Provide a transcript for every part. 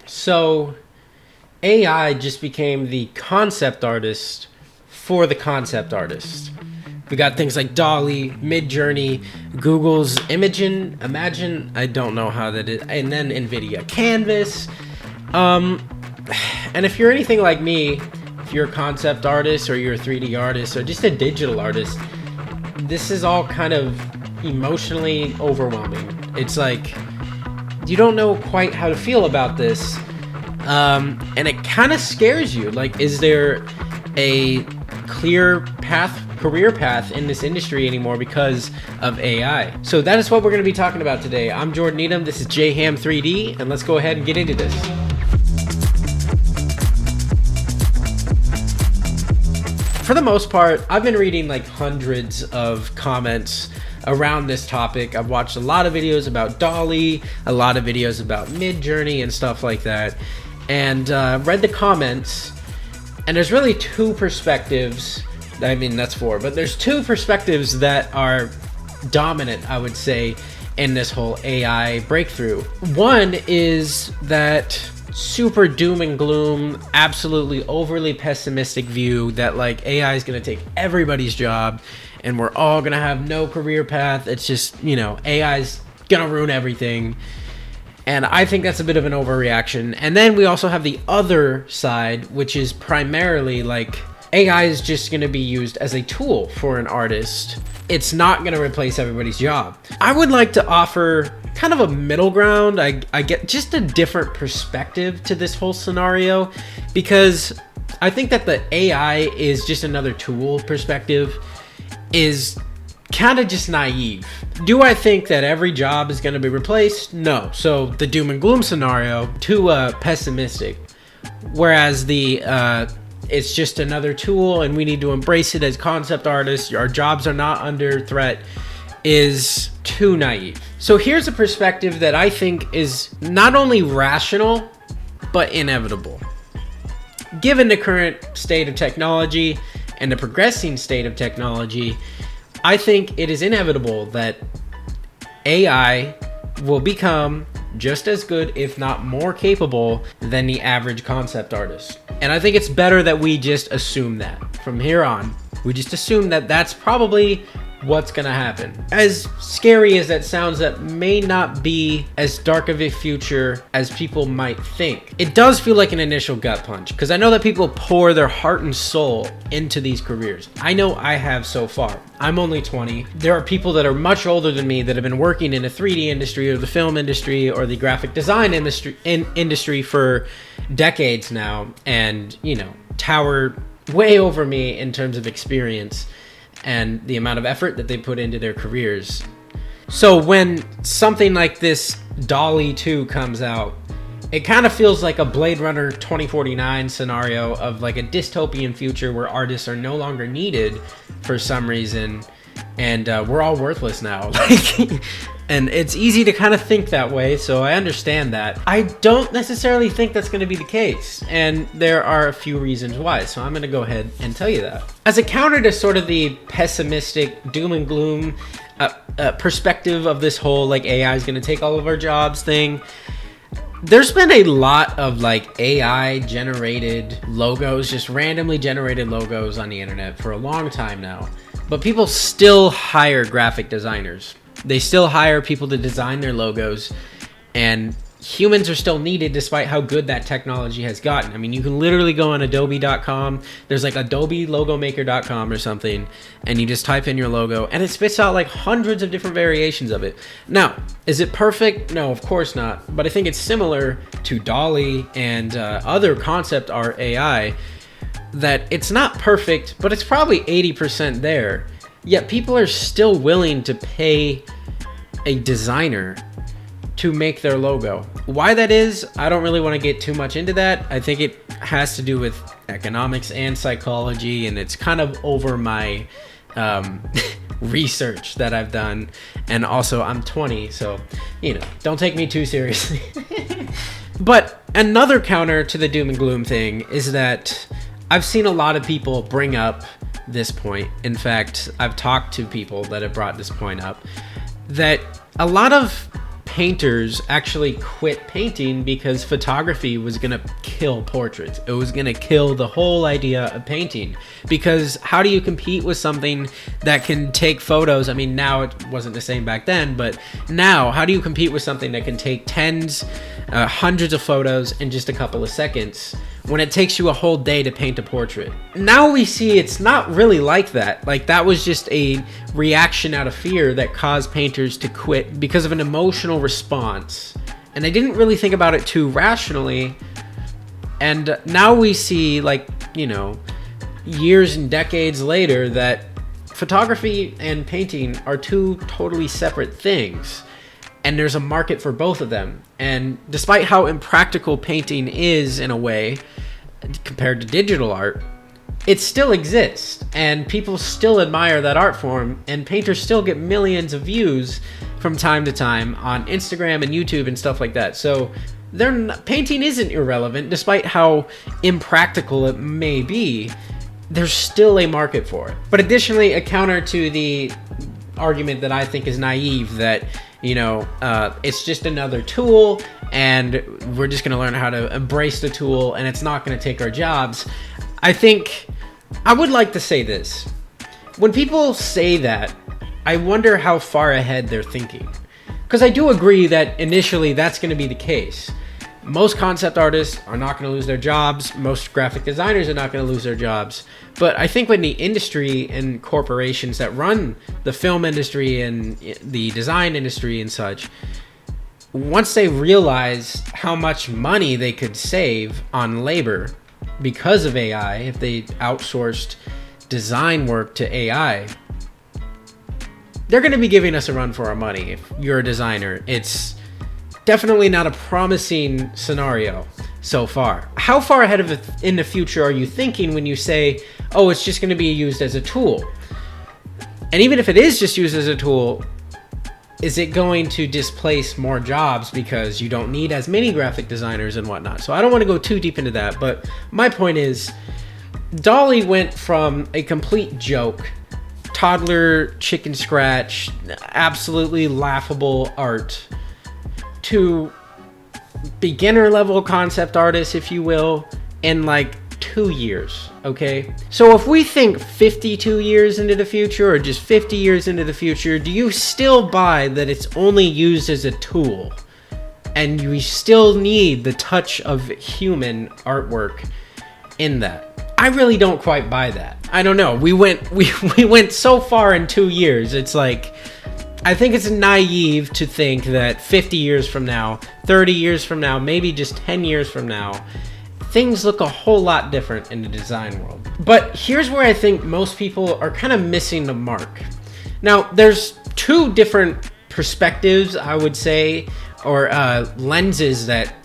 So AI just became the concept artist for the concept artist. We got things like Dolly, Midjourney, Google's Imagine, I don't know how that is, and then NVIDIA Canvas. And if you're anything like me, if you're a concept artist or you're a 3D artist or just a digital artist, this is all kind of emotionally overwhelming. It's like you don't know quite how to feel about this, and it kind of scares you. Like, is there a clear career path in this industry anymore because of AI? So that is what we're going to be talking about today. I'm Jordan Needham. This is Jham 3D, and let's go ahead and get into this. For the most part, I've been reading like hundreds of comments around this topic. I've watched a lot of videos about Dolly, a lot of videos about Midjourney and stuff like that, and read the comments. And there's really two perspectives. I mean, that's four, but there's two perspectives that are dominant, I would say, in this whole AI breakthrough. One is that super doom and gloom, absolutely overly pessimistic view that like AI is going to take everybody's job and we're all going to have no career path. It's just, AI is going to ruin everything. And I think that's a bit of an overreaction. And then we also have the other side, which is primarily like AI is just going to be used as a tool for an artist. It's not going to replace everybody's job. I would like to offer kind of a middle ground. I get just a different perspective to this whole scenario, because I think that the AI is just another tool perspective is kind of just naive. Do I think that every job is going to be replaced? No. So the doom and gloom scenario, too pessimistic. Whereas the it's just another tool and we need to embrace it as concept artists, our jobs are not under threat, is too naive. So here's a perspective that I think is not only rational, but inevitable. Given the current state of technology and the progressing state of technology, I think it is inevitable that AI will become just as good, if not more capable, than the average concept artist. And I think it's better that we just assume that. From here on, we just assume that that's probably what's gonna happen. As scary as that sounds, that may not be as dark of a future as people might think. It does feel like an initial gut punch, because I know that people pour their heart and soul into these careers. I know I have so far. I'm only 20. There are people that are much older than me that have been working in the 3D industry or the film industry or the graphic design industry for decades now, and tower way over me in terms of experience and the amount of effort that they put into their careers. So when something like this Dolly 2 comes out, it kind of feels like a Blade Runner 2049 scenario of like a dystopian future where artists are no longer needed for some reason, and we're all worthless now. And it's easy to kind of think that way, so I understand that. I don't necessarily think that's going to be the case, and there are a few reasons why, so I'm going to go ahead and tell you that. As a counter to sort of the pessimistic doom and gloom perspective of this whole like AI is going to take all of our jobs thing, there's been a lot of like AI generated logos, just randomly generated logos on the internet for a long time now, but people still hire graphic designers. They still hire people to design their logos, and humans are still needed despite how good that technology has gotten. I mean, you can literally go on adobe.com. There's like adobelogomaker.com or something, and you just type in your logo and it spits out like hundreds of different variations of it. Now, is it perfect? No, of course not. But I think it's similar to Dolly and other concept art AI, that it's not perfect, but it's probably 80% there. Yet people are still willing to pay a designer to make their logo. Why that is, I don't really want to get too much into that. I think it has to do with economics and psychology, and it's kind of over my research that I've done. And also, I'm 20, so, don't take me too seriously. But another counter to the doom and gloom thing is that I've seen a lot of people bring up this point. In fact, I've talked to people that have brought this point up, that a lot of painters actually quit painting because photography was going to kill portraits. It was going to kill the whole idea of painting, because how do you compete with something that can take photos? I mean, now it wasn't the same back then, but now how do you compete with something that can take hundreds of photos in just a couple of seconds when it takes you a whole day to paint a portrait? Now we see it's not really like that. Like, that was just a reaction out of fear that caused painters to quit because of an emotional response. And they didn't really think about it too rationally. And now we see, like, you know, years and decades later, that photography and painting are two totally separate things. And there's a market for both of them. And despite how impractical painting is in a way compared to digital art, it still exists, and people still admire that art form, and painters still get millions of views from time to time on Instagram and YouTube and stuff like that. So painting isn't irrelevant, despite how impractical it may be. There's still a market for it. But additionally, a counter to the argument that I think is naive, that, you know, it's just another tool and we're just going to learn how to embrace the tool and it's not going to take our jobs. I would like to say this. When people say that, I wonder how far ahead they're thinking. Because I do agree that initially that's going to be the case. Most concept artists are not going to lose their jobs. Most graphic designers are not going to lose their jobs. But I think when the industry and corporations that run the film industry and the design industry and such, once they realize how much money they could save on labor because of AI, if they outsourced design work to AI, they're going to be giving us a run for our money. If you're a designer, it's definitely not a promising scenario so far. How far ahead of it in the future are you thinking when you say, oh, it's just going to be used as a tool? And even if it is just used as a tool, is it going to displace more jobs because you don't need as many graphic designers and whatnot? So I don't want to go too deep into that, but my point is, DALL-E went from a complete joke, toddler chicken scratch, absolutely laughable art, to beginner level concept artists, if you will, in like 2 years. Okay, so if we think 52 years into the future, or just 50 years into the future, do you still buy that it's only used as a tool and you still need the touch of human artwork in that? I really don't quite buy that. I don't know, we went so far in 2 years. It's like, I think it's naive to think that 50 years from now, 30 years from now, maybe just 10 years from now, things look a whole lot different in the design world. But here's where I think most people are kind of missing the mark. Now, there's two different perspectives, I would say, or lenses that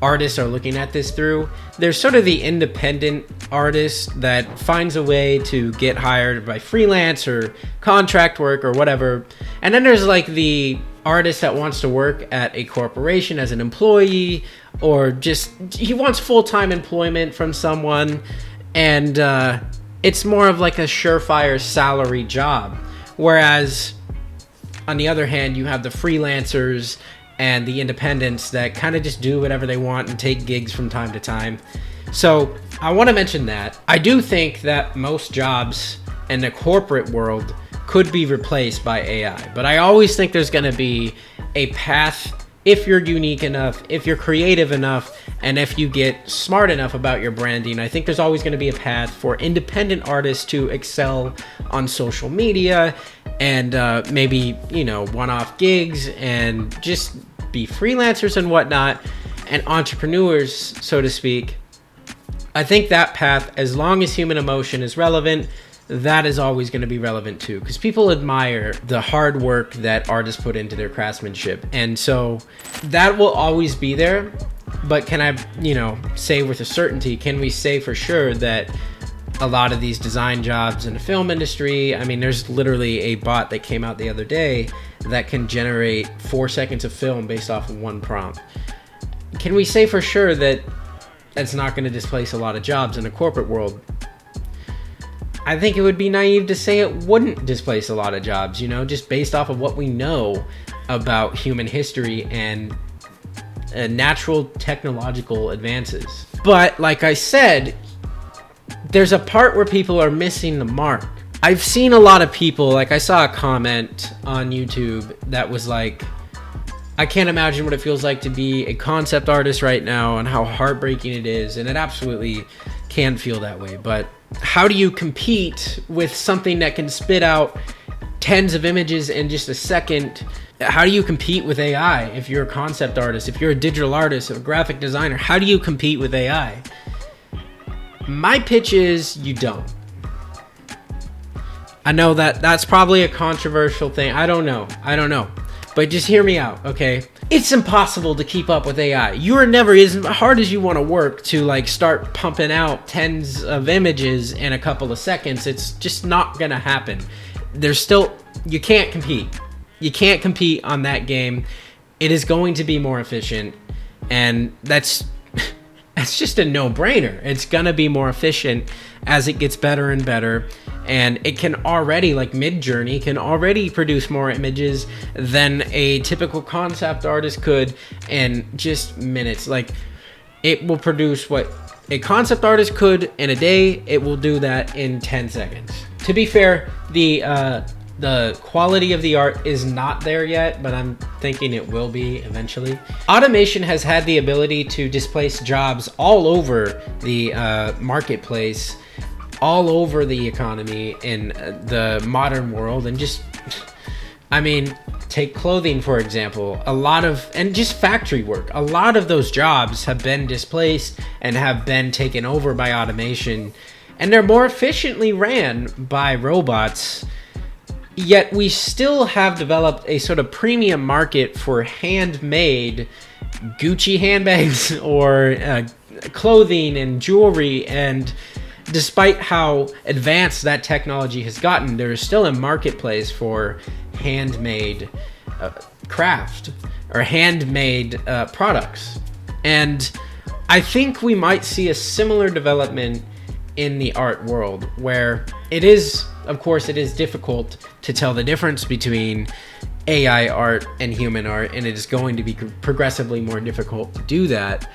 artists are looking at this through. There's sort of the independent artist that finds a way to get hired by freelance or contract work or whatever. And then there's like the artist that wants to work at a corporation as an employee, or just he wants full-time employment from someone, and it's more of like a surefire salary job. Whereas on the other hand, you have the freelancers and the independents that kind of just do whatever they want and take gigs from time to time. So I want to mention that I do think that most jobs in the corporate world could be replaced by AI, but I always think there's going to be a path if you're unique enough, if you're creative enough, and if you get smart enough about your branding. I think there's always going to be a path for independent artists to excel on social media and maybe, you know, one-off gigs and just be freelancers and whatnot, and entrepreneurs, so to speak. I think that path, as long as human emotion is relevant, that is always going to be relevant too, because people admire the hard work that artists put into their craftsmanship, and so that will always be there. But can I, you know, say with a certainty, can we say for sure that a lot of these design jobs in the film industry, I mean, there's literally a bot that came out the other day that can generate 4 seconds of film based off of one prompt. Can we say for sure that that's not going to displace a lot of jobs in the corporate world? I think it would be naive to say it wouldn't displace a lot of jobs, you know, just based off of what we know about human history and natural technological advances. But like I said, there's a part where people are missing the mark. I've seen a lot of people, like I saw a comment on YouTube that was like, I can't imagine what it feels like to be a concept artist right now and how heartbreaking it is. And it absolutely can feel that way. But how do you compete with something that can spit out tens of images in just a second? How do you compete with AI if you're a concept artist, if you're a digital artist, a graphic designer? How do you compete with AI? My pitch is you don't. I know that that's probably a controversial thing. I don't know. But just hear me out, okay? It's impossible to keep up with AI. You are never, as hard as you want to work to like start pumping out tens of images in a couple of seconds, it's just not gonna happen. You can't compete. You can't compete on that game. It is going to be more efficient, and that's just a no-brainer. It's gonna be more efficient as it gets better and better, and it can already, like Midjourney can already produce more images than a typical concept artist could in just minutes. Like, it will produce what a concept artist could in a day. It will do that in 10 seconds. To be fair, the quality of the art is not there yet, but I'm thinking it will be eventually. Automation has had the ability to displace jobs all over the marketplace, all over the economy in the modern world. And just, I mean, take clothing, for example. And just factory work. A lot of those jobs have been displaced and have been taken over by automation, and they're more efficiently ran by robots. Yet we still have developed a sort of premium market for handmade Gucci handbags or clothing and jewelry. And despite how advanced that technology has gotten, there is still a marketplace for handmade craft or handmade products. And I think we might see a similar development in the art world, where it is, of course, it is difficult to tell the difference between AI art and human art, and it is going to be progressively more difficult to do that.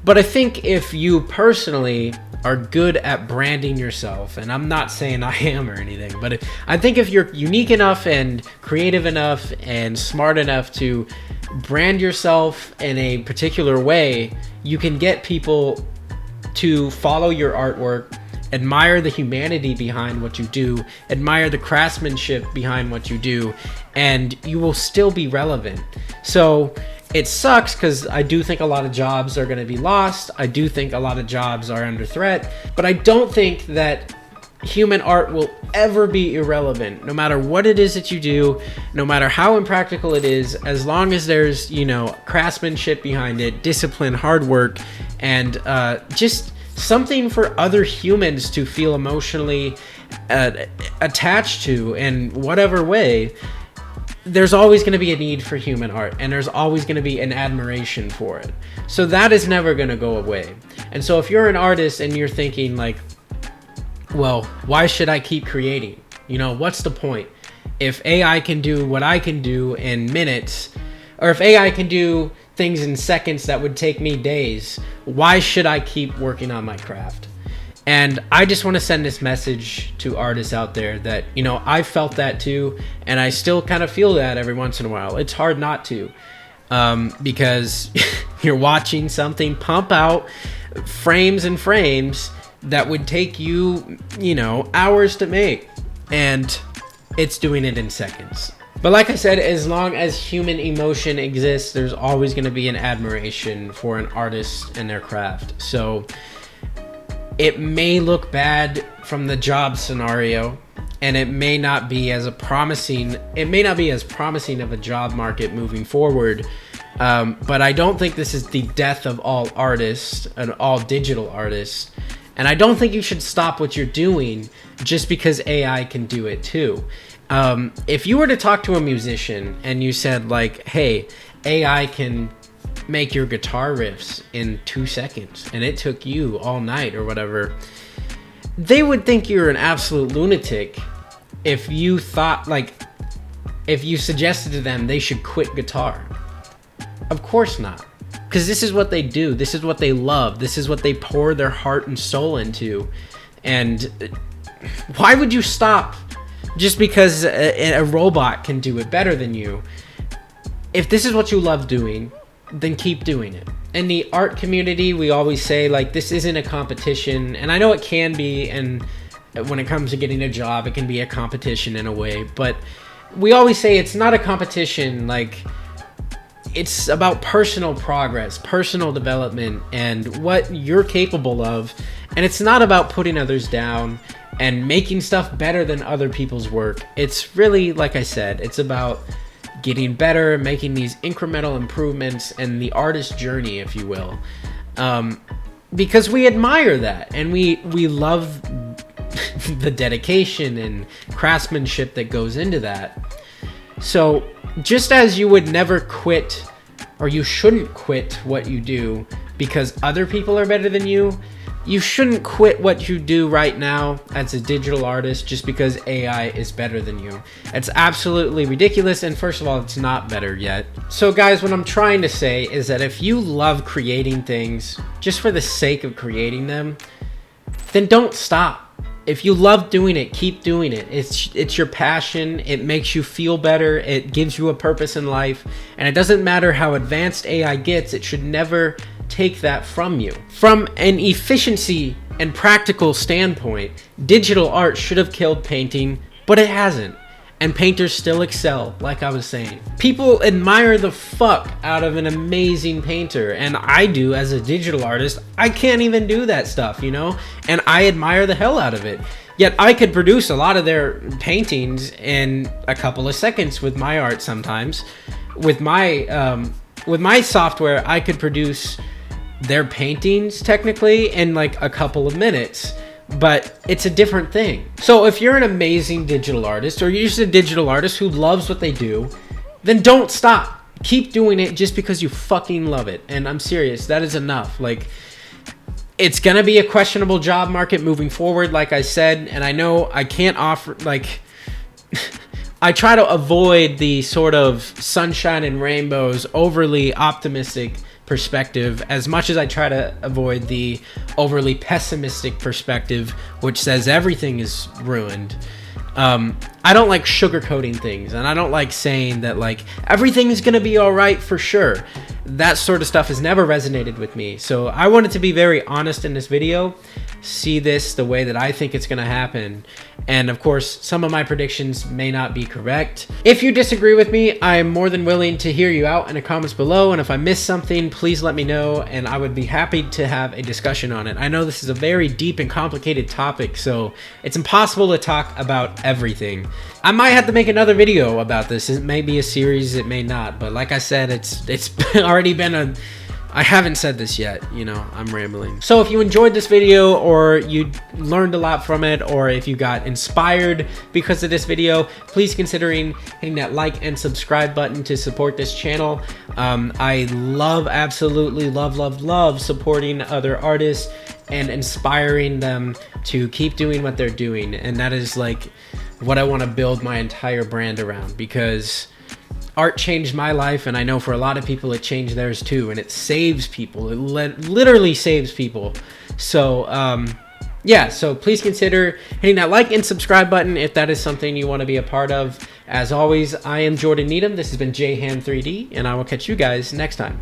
But I think if you personally are good at branding yourself, and I'm not saying I am or anything, but I think if you're unique enough and creative enough and smart enough to brand yourself in a particular way, you can get people to follow your artwork, admire the humanity behind what you do, admire the craftsmanship behind what you do, and you will still be relevant. So it sucks because I do think a lot of jobs are going to be lost. I do think a lot of jobs are under threat, but I don't think that human art will ever be irrelevant, no matter what it is that you do, no matter how impractical it is, as long as there's, craftsmanship behind it, discipline, hard work, and just something for other humans to feel emotionally attached to in whatever way. There's always going to be a need for human art, and there's always going to be an admiration for it. So that is never going to go away. And so if you're an artist and you're thinking like, well, why should I keep creating? What's the point? If AI can do what I can do in minutes, or if AI can do things in seconds that would take me days, why should I keep working on my craft? And I just want to send this message to artists out there that, I felt that too, and I still kind of feel that every once in a while. It's hard not to, because you're watching something pump out frames and frames that would take you, hours to make, and it's doing it in seconds. But like I said, as long as human emotion exists, there's always going to be an admiration for an artist and their craft. So it may look bad from the job scenario, and it may not be as promising of a job market moving forward. But I don't think this is the death of all artists and all digital artists. And I don't think you should stop what you're doing just because AI can do it too. If you were to talk to a musician and you said like, hey, AI can make your guitar riffs in 2 seconds and it took you all night or whatever, they would think you're an absolute lunatic if you thought like if you suggested to them they should quit guitar. Of course not. Because this is what they do. This is what they love. This is what they pour their heart and soul into. And why would you stop just because a robot can do it better than you? If this is what you love doing, then keep doing it. In the art community, we always say, like, this isn't a competition. And I know it can be, and when it comes to getting a job, it can be a competition in a way. But we always say it's not a competition, like, it's about personal progress, personal development, and what you're capable of. And it's not about putting others down and making stuff better than other people's work. It's really, like I said, it's about getting better, making these incremental improvements, and the artist journey, if you will. Because we admire that, and we love the dedication and craftsmanship that goes into that. So just as you would never quit, or you shouldn't quit what you do because other people are better than you, you shouldn't quit what you do right now as a digital artist just because AI is better than you. It's absolutely ridiculous, and first of all, it's not better yet. So guys, what I'm trying to say is that if you love creating things just for the sake of creating them, then don't stop. If you love doing it, keep doing it. It's your passion. It makes you feel better. It gives you a purpose in life. And it doesn't matter how advanced AI gets, it should never take that from you. From an efficiency and practical standpoint, digital art should have killed painting, but it hasn't. And painters still excel, like I was saying. People admire the fuck out of an amazing painter, and I do as a digital artist. I can't even do that stuff, you know? And I admire the hell out of it. Yet I could produce a lot of their paintings in a couple of seconds with my art sometimes. With my software, I could produce their paintings technically in like a couple of minutes. But it's a different thing. So if you're an amazing digital artist, or you're just a digital artist who loves what they do, then don't stop. Keep doing it just because you fucking love it. And I'm serious, that is enough. Like, it's gonna be a questionable job market moving forward, like I said, and I know I can't offer, like, I try to avoid the sort of sunshine and rainbows, overly optimistic perspective as much as I try to avoid the overly pessimistic perspective, which says everything is ruined. I don't like sugarcoating things, and I don't like saying that like everything is gonna be all right for sure. That sort of stuff has never resonated with me. So I wanted to be very honest in this video, see this the way that I think it's gonna happen. And of course, some of my predictions may not be correct. If you disagree with me, I'm more than willing to hear you out in the comments below. And if I missed something, please let me know, and I would be happy to have a discussion on it. I know this is a very deep and complicated topic, so it's impossible to talk about everything. I might have to make another video about this. It may be a series, it may not, but like I said, it's already been I haven't said this yet, you know, I'm rambling. So if you enjoyed this video, or you learned a lot from it, or if you got inspired because of this video, please consider hitting that like and subscribe button to support this channel. I absolutely love supporting other artists and inspiring them to keep doing what they're doing. And that is like what I want to build my entire brand around, because art changed my life, and I know for a lot of people it changed theirs too, and it saves people. It literally saves people. So yeah, so please consider hitting that like and subscribe button if that is something you want to be a part of. As always, I am Jordan Needham. This has been Jham 3D, and I will catch you guys next time.